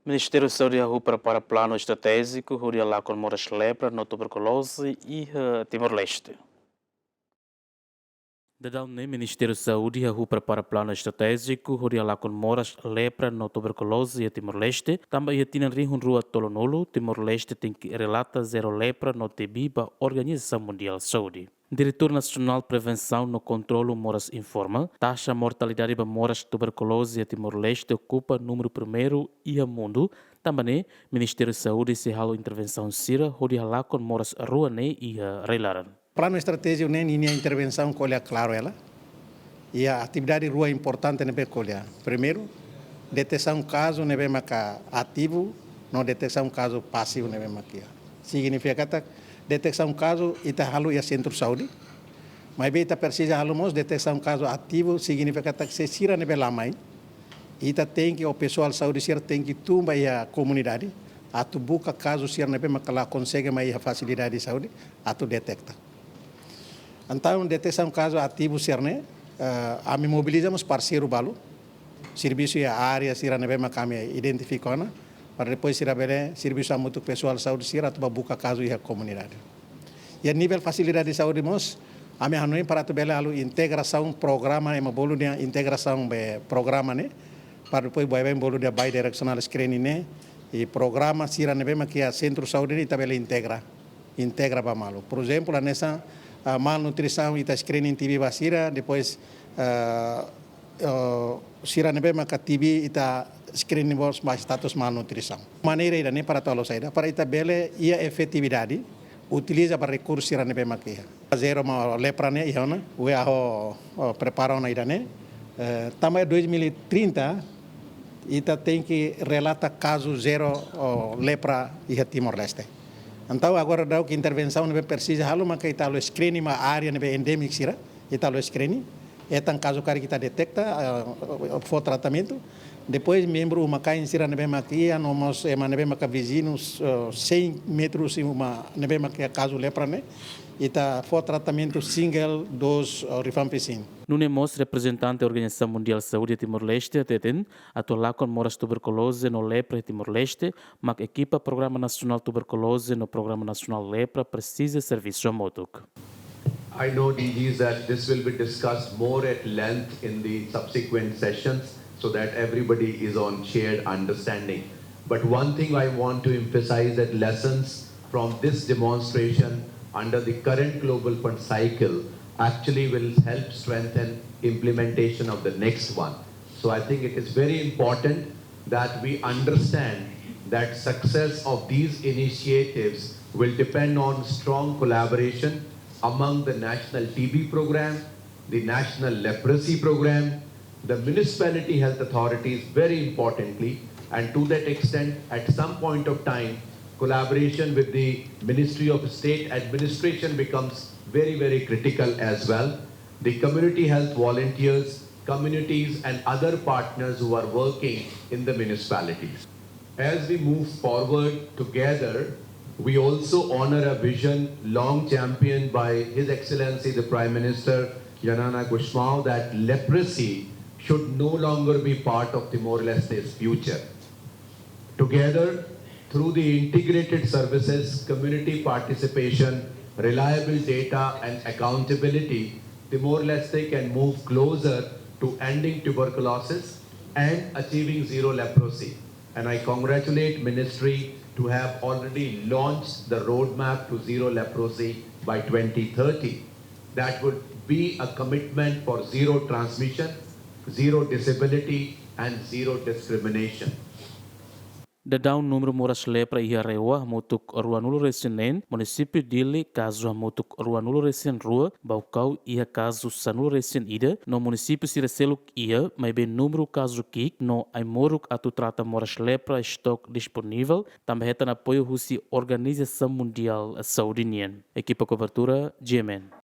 Ministério Saúde prepara plano estratégico, hodi halakon moras Lepra no Tuberkuloze e Timor-Leste. Dadal ne Ministério Saúde prepara plano estratégico, hodi halakon moras Lepra no Tuberkuloze e Timor-Leste. Também tinha rihun rua tolonolo, Timor-Leste tem que relata zero lepra no TB para a Organização Mundial de Saúde. Diretor Nacional de Prevenção no Controlo Moras informa, taxa mortalidade para moras tuberculose e Timor-Leste ocupa número primeiro e a mundo. Também, Ministério de Saúde se halo intervenção sira, hodi halakon moras rua ne e relaran. Plano estratégico nem linha intervenção colha claro ela. E a atividade rua importante nebe colha. Primeiro, detecção caso nebe maca ativo, não detecção caso passivo nebe maquia. Significa que detecção caso ita halu ia centro de saúde. Mas beta precisa halumos detecção caso ativo significa que se sira nebe lamai. Ita tem que o pessoal de saúde sira tem que tumba a comunidade. Atu buka caso sira nebe macala consegue mais a facilidade de saúde, atu detecta. Então, detecção caso ativo sirne, a me mobilizamos parceiro balo, serviço e a área sira nebe macame identificona. Para depois ser abelé, serviço a muito pessoal de saúde, ser atuba buca caso e a comunidade. E a nível facilidade de saúde, nós, a minha hanoi para atuba alu integração programa, uma bolo de integração programa, né? Para depois vai bem bolo de bidirectional screening, né? E programa, se a neve que a centro de saúde, e tabela integra para malo. Por exemplo, nessa malnutrição e a screening TV basira, depois se a neve que a TV e a screening bos mais status malnutrição. Maneira ida nem para todos saída para itabele e a efetividade utiliza para recursos ira nebe makia. Zero ma lepra ne iona, o prepara na ida ne. Também 2030 ita tem que relata caso zero lepra e Timor-Leste. Então agora dá que intervenção nebe precisa halu ma que italo screening ma área nebe endemic sira, italo screening. É tão caso que kita detecta for tratamento. Depois, membro uma cain sira nebe maquia, nós nebe maca vizinhos 100 metros uma nebe maquia caso lepra né, e tá for tratamento single dose rifampicin. Nunemos representante da Organização Mundial de Saúde de Timor-Leste, TETEN, atuar com moras tuberculose no Lepra e Timor-Leste, mas equipa Programa Nacional Tuberculose no Programa Nacional Lepra precisa serviço remoto. I know, DGs, that this will be discussed more at length in the subsequent sessions so that everybody is on shared understanding. But one thing I want to emphasize that lessons from this demonstration under the current Global Fund cycle actually will help strengthen implementation of the next one. So I think it is very important that we understand that success of these initiatives will depend on strong collaboration among the National TB Program, the National Leprosy Program, the municipality health authorities, very importantly, and to that extent, at some point of time, collaboration with the Ministry of State Administration becomes very, very critical as well. The community health volunteers, communities, and other partners who are working in the municipalities. As we move forward together, we also honor a vision long championed by His Excellency the Prime Minister Yanana Gusmao that leprosy should no longer be part of Timor-Leste's future. Together, through the integrated services, community participation, reliable data and accountability, Timor-Leste can move closer to ending tuberculosis and achieving zero leprosy. And I congratulate Ministry to have already launched the roadmap to zero leprosy by 2030. That would be a commitment for zero transmission, zero disability, and zero discrimination. Dadau número moras lepra e rewa motuk ruanulo resinen, município dele caso motuk ruanulo resen rua, baucau ia caso sanulo resen ida, no município siraseluk ia, mas bem número caso kik, no aimoruk atu trata moras lepra estoque disponível, também retan apoio russi Organização Mundial Saúde. Equipa cobertura, GMN.